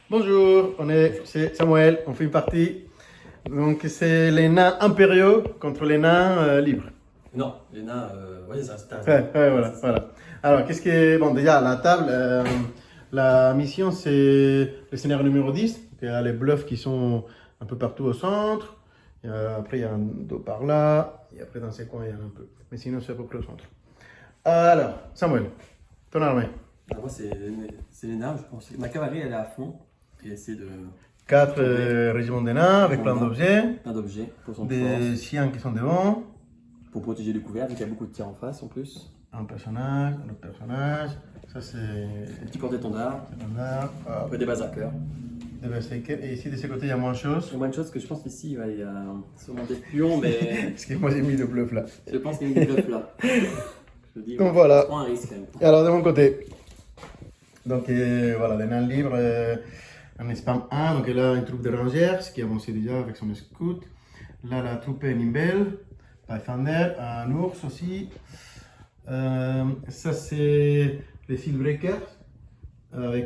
Bonjour, c'est Samuel, on fait une partie. Donc c'est les nains impériaux contre les nains libres. Non, les nains, ouais, ça c'est Voilà, voilà. Alors, qu'est-ce que... Bon, déjà, la table, la mission, c'est le scénario numéro 10. Donc, il y a les bluffs qui sont un peu partout au centre. Après, il y a un dos par là. Et après, dans ces coins, il y en a un peu. Mais sinon, c'est à peu près au centre. Alors, Samuel, ton armée. Alors moi, c'est les nains, je pense. Ma cavalerie, elle est à fond. Et essaie de 4 régiments de nains avec plein d'objets. plein d'objets pour son Des force, chiens qui sont devant. pour protéger les couverts, vu qu'il y a beaucoup de tirs en face en plus. Un personnage, un autre personnage. Ça, c'est Un petit porte-étendard, un après des berserkers. des berserkers. Et ici, de ce côté, il y a moins de choses. Il y a une chose que je pense qu'ici, ouais, il y a sûrement des pions, mais Parce que moi, j'ai mis le bluff là. je pense qu'il y a une bluff là. Je dis, Donc voilà. prends un risque quand même. Et alors, de mon côté, donc voilà, des nains libres, un spam 1. Donc là, une troupe de rangers qui a avancé déjà avec son scout. Là, la troupe Nimbel, Pathfinder, un ours aussi. Ça, c'est les Sealbreakers,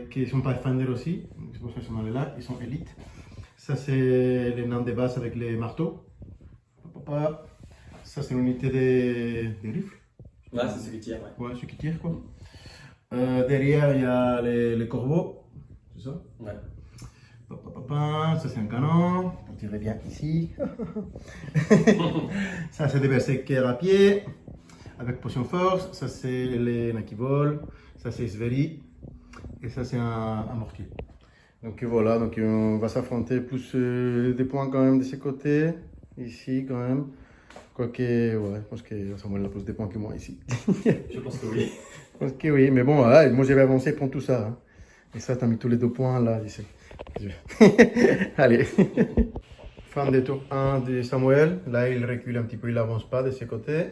qui sont Pathfinder aussi. C'est pour ça qu'ils sont là, ils sont élites. Ça, c'est les nains de base avec les marteaux. Ça, c'est l'unité des rifles. Là, c'est celui qui tire, ouais. Ouais, ceux qui tirent quoi. Derrière, il y a les corbeaux, c'est ça? Ouais. Ça, c'est un canon, pour tirer bien ici. Ça, c'est des berserkers à pied, avec potion force. Ça, c'est les nains qui volent. Ça, c'est Sveri. Et ça, c'est un mortier. Donc voilà, donc on va s'affronter plus des points quand même de ces côtés. Ici, quand même. Quoique, ouais, je pense que Samuel a plus des points que moi ici. Je pense que oui. Je pense que oui, mais bon, voilà, moi j'avais avancé pour tout ça. Hein. Et ça, t'as mis tous les 2 points là, ici. Allez. Fin des tours 1 de Samuel. Là, il recule un petit peu, il n'avance pas de ses côtés.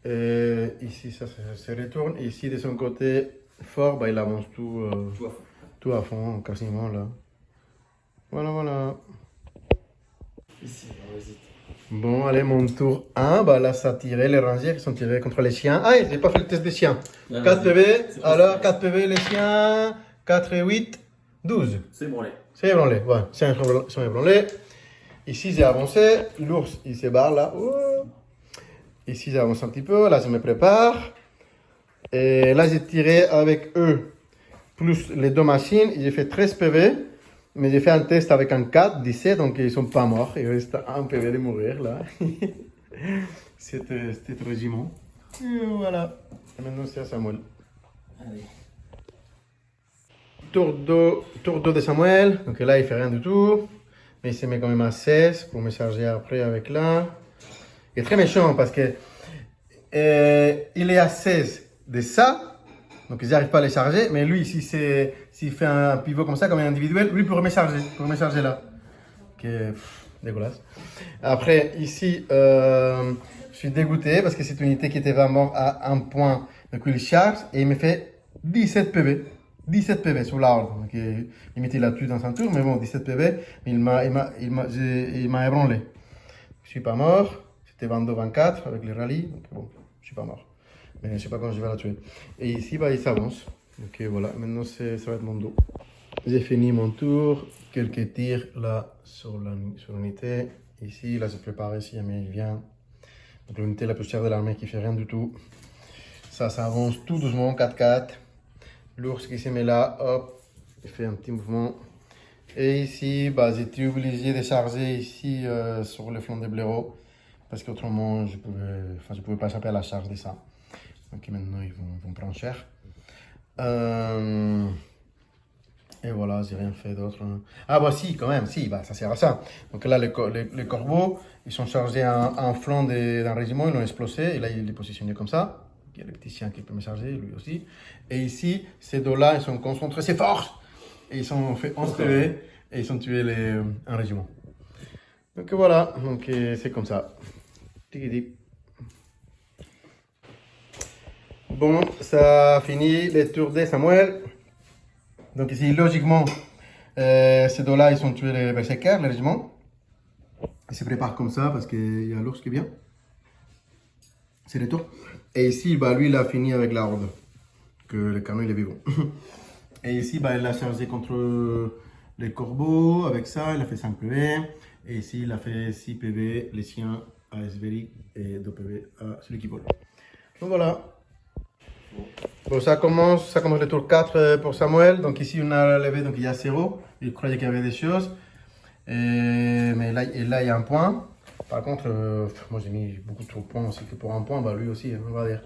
Et ici, ça se retourne. Et ici, de son côté fort, bah, il avance tout, Tout à fond. tout à fond, quasiment là. Voilà, voilà. Ici, on hésite. Bon, allez, mon tour 1. Bah, là, ça a tiré, les rangers qui sont tirés contre les chiens. Ah, j'ai pas fait le test des chiens. Là, 4 vas-y. PV, C'est alors parti. 4 PV les chiens, 4 et 8, 12. C'est branlé. C'est ébranlé, ouais, c'est sont ébranlés. Ici, j'ai avancé, l'ours, il se barre là. Oh. Ici, j'avance un petit peu, là, je me prépare. Et là, j'ai tiré avec eux, plus les 2 machines, j'ai fait 13 PV. Mais j'ai fait un test avec un 4, 17, donc ils sont pas morts. Il reste un PV de mourir là. C'était le régiment. Et voilà. Et maintenant, c'est à Samuel. Allez. Tour 2 de Samuel. Donc là, il fait rien du tout. Mais il se met quand même à 16 pour me charger après avec là. Il est très méchant parce que il est à 16 de ça. Donc ils n'arrivent pas à les charger. Mais lui, s'il fait un pivot comme ça, comme un individuel, lui pourrait me charger là. Dégueulasse. Après, ici, je suis dégoûté parce que c'est une unité qui était vraiment à 1 point. Donc il charge et il me fait 17 PV. 17 PV sur l'ordre. Donc limite, il a tué dans un tour, mais bon, 17 PV. Il m'a ébranlé. Je suis pas mort. C'était 22-24 avec les rallyes. Donc bon, je suis pas mort. Mais je sais pas quand je vais la tuer. Et ici, bah, il s'avance. Ok, voilà. Maintenant, ça va être mon dos. J'ai fini mon tour. Quelques tirs là sur l'unité. Ici, là, c'est préparé si jamais il vient. Donc, l'unité la plus chère de l'armée qui fait rien du tout. Ça avance tout doucement, 4-4. L'ours qui se met là, hop, il fait un petit mouvement. Et ici, bah, j'étais obligé de charger ici sur le flanc des blaireaux. Parce qu'autrement, je pouvais pas échapper à la charge de ça. Donc maintenant, ils vont prendre cher. Et voilà, j'ai rien fait d'autre. Ah bah si, quand même, si, bah, ça sert à ça. Donc là, les corbeaux, ils sont chargés en flanc d'un régiment, ils l'ont explosé, et là, il est positionné comme ça. Il y a le petit chien qui peut me charger, lui aussi. Et ici, ces deux-là, ils sont concentrés, c'est force. Et ils ont fait 11 PV, et ils ont tué un régiment. Donc voilà, donc c'est comme ça. Tiki-tiki. Bon, ça finit les tours de Samuel. Donc ici, logiquement, ces deux-là, ils ont tué les berserkers, le régiment. Ils se préparent comme ça parce qu'il y a l'ours qui vient. C'est le tour. Et ici, bah, lui, il a fini avec la horde. Que le canon, il est vivant. Et ici, bah, il a chargé contre les corbeaux. Avec ça, il a fait 5 PV. Et ici, il a fait 6 PV, les siens à Esveri et 2 PV à celui qui vole. Donc voilà. Bon, ça commence le tour 4 pour Samuel. Donc ici, on a levé, donc il y a 0. Il croyait qu'il y avait des choses. Mais là, il y a un point. Par contre, moi j'ai mis beaucoup trop de points aussi que pour un point. Bah, lui aussi, on va dire.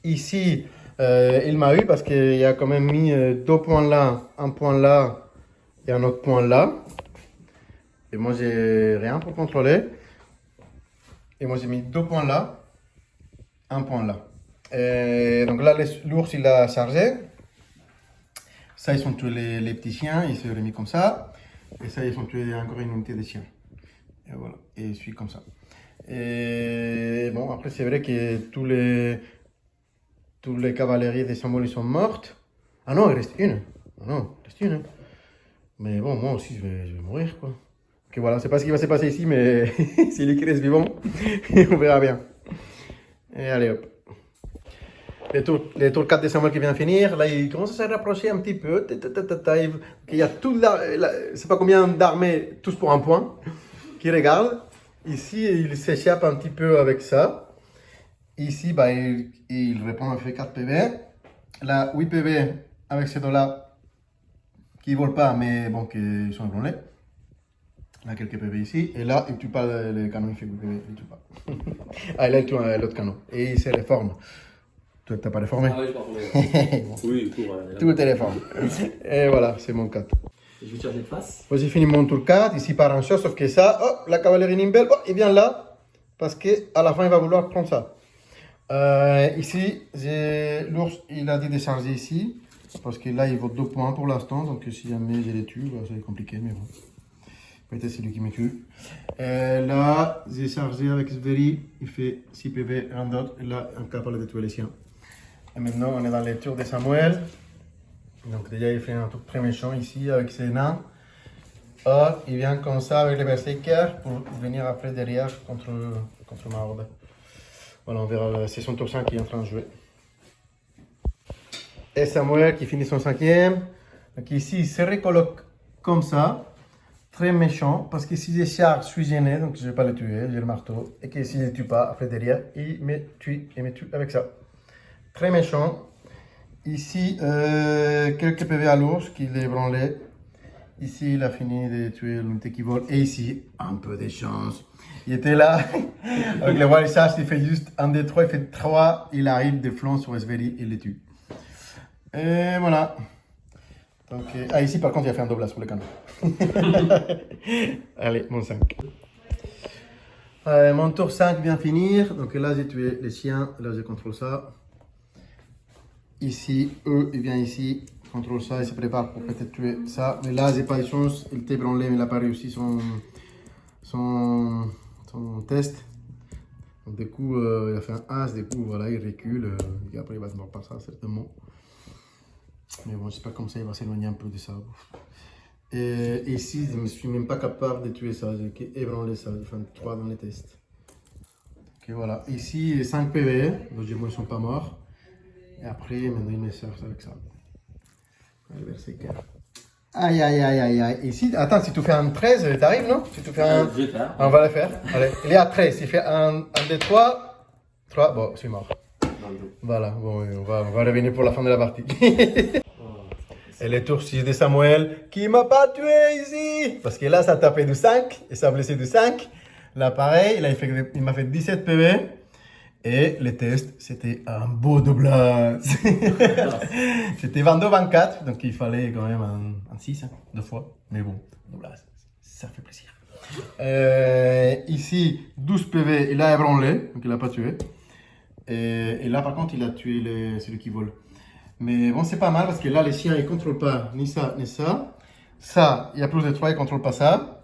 Ici, il m'a eu parce qu'il a quand même mis 2 points là, un point là et un autre point là. Et moi, j'ai rien pour contrôler. Et moi, j'ai mis 2 points là, un point là. Et donc là, l'ours, il a chargé. Ça, ils sont tués les petits chiens. Il s'est remis comme ça. Et ça, ils ont tué encore une unité de chiens. Et voilà. Et il suit comme ça. Et bon, après, c'est vrai que tous les cavaleries des Samuel, ils sont mortes. Ah non, il reste une. Ah non, il reste une. Mais bon, moi aussi, je vais mourir, quoi. Ok, voilà, c'est pas ce qui va se passer ici, mais c'est lui qui reste vivant. On verra bien. Et allez, hop. Les tours 4 de Samuel qui vient de finir. Là, il commence à se rapprocher un petit peu. Il y a tout là, je sais pas combien d'armées, tous pour un point, qui regardent. Ici, il s'échappe un petit peu avec ça. Ici, bah, il répond, il fait 4 PV. Là, 8 PV avec ces deux-là qui ne volent pas, mais bon, qui sont ébranlés. Là, quelques PV ici. Et là, il ne tue pas le canon, il fait 8 PV, il ne tue pas. Ah, là, il tue l'autre canon. Et il se réforme. Toi, tu n'as pas réformé? Ah oui, je pas formé. Oui, cours. Tout est réformé. Et voilà, c'est mon 4. Je vais charger de face. J'ai fini mon tour 4. Ici, par un chose, sauf que ça, oh, la cavalerie Nimbel, oh, il vient là. Parce qu'à la fin, il va vouloir prendre ça. Ici, l'ours, il a dit de charger ici. Parce que là, il vaut 2 points pour l'instant. Donc, si jamais je les tue, bah, ça va être compliqué. Mais bon, peut-être c'est lui qui me tue. Là, j'ai chargé avec Sveri. Il fait 6 PV, un d'autre. Et là, incapable de tuer les siens. Et maintenant, on est dans les tours de Samuel. Donc, déjà, il fait un tour très méchant ici avec ses nains. Or, il vient comme ça avec les berserkers pour venir après derrière contre ma horde. Voilà, on verra, c'est son tour 5 qui est en train de jouer. Et Samuel qui finit son 5e. Donc ici, il se recoloque comme ça. Très méchant, parce que si je charge, je suis gêné, donc je ne vais pas le tuer, j'ai le marteau. Et que si je ne le tue pas, après derrière, il me tue avec ça. Très méchant. Ici, quelques PV à l'ours qui l'est ébranlé. Ici, il a fini de tuer l'unité qui vole. Et ici, un peu de chance. Il était là, avec le roi Chasse, il fait juste un des 3, il fait 3. Il arrive de flanc sur Esveri, il les tue. Et voilà. Donc, ici, par contre, il a fait un doublage pour le canon. Allez, mon 5. Mon tour 5 vient finir. Donc là, j'ai tué les chiens. Là, je contrôle ça. Ici, eux, il vient ici. Contrôle ça, il se prépare pour peut-être tuer ça. Mais là, j'ai pas de chance. Il était branlé, mais il n'a pas réussi son test. Donc, du coup, il a fait un as. Du coup, voilà, il recule. Et après, il va se mordre par ça, certainement. Mais bon, j'espère comme ça, il va s'éloigner un peu de ça. Et ici, je ne suis même pas capable de tuer ça. J'ai ébranlé ça. J'ai fait 3 dans les tests. Ok, voilà. Ici, 5 PV. Donc, ils ne sont pas morts. Et après, maintenant, il me sert avec ça. Allez, verset 4. Aïe, aïe, aïe, aïe, aïe. Ici, attends, si tu fais un 13, t'arrives, non? Si tu fais un... Je vais faire. On va le faire. Allez, il est à 13. Il fait un des 3. 3, bon, je suis mort. Voilà, bon, on va revenir pour la fin de la partie. Et le tour 6 de Samuel, qui m'a pas tué ici. Parce que là, ça a tapé du 5 et ça a blessé du 5. Là, pareil, là, il m'a fait 17 PV. Et le test, c'était un beau doublage. C'était 22-24, donc il fallait quand même un 6, hein, 2 fois. Mais bon, doublage, ça fait plaisir. Ici, 12 PV, il a ébranlé, donc il n'a pas tué. Et là, par contre, il a tué celui qui vole. Mais bon, c'est pas mal parce que là, les chiens, ils ne contrôlent pas ni ça, ni ça. Ça, il y a plus de 3, ils ne contrôlent pas ça.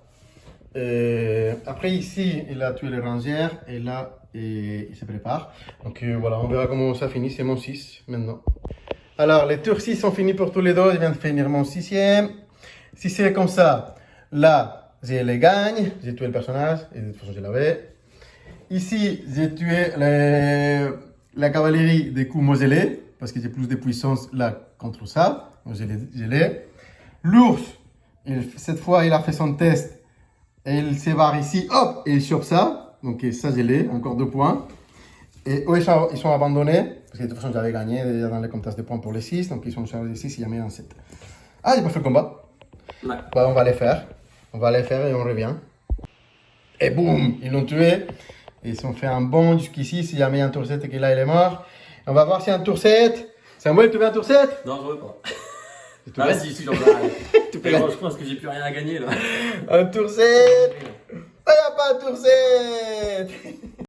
Après, ici, il a tué les rangères. Et là, il se prépare. Donc voilà, on verra comment ça finit. C'est mon 6 maintenant. Alors, les tours 6 sont finis pour tous les deux. Je viens de finir mon 6e. Si c'est comme ça, là, je les gagne. J'ai tué le personnage. Et de toute façon, je l'avais. Ici, j'ai tué la cavalerie des coups Moselé. parce que j'ai plus de puissance là contre ça. Donc je l'ai. L'ours, cette fois, il a fait son test et il se barre ici, hop, et il chope ça. Donc ça, je l'ai, encore 2 points. Et eux, ils sont abandonnés, parce que de toute façon, j'avais gagné déjà dans les comptages de points pour les 6, donc ils sont chargés de 6, il y a mis un 7. Ah, j'ai pas fait le combat. Ouais. Bah, on va les faire. On va les faire et on revient. Et boum, ils l'ont tué. Ils ont fait un bond jusqu'ici. S'il y a mis un tour 7 et que là il est mort. On va voir si un tour 7. Samuel, tu veux un tour 7? Non, je veux pas. Tu Ah, veux si, j'en veux. Tu Mais peux bon, je pense que j'ai plus rien à gagner là. un tour 7. Il n'y a pas un tour 7.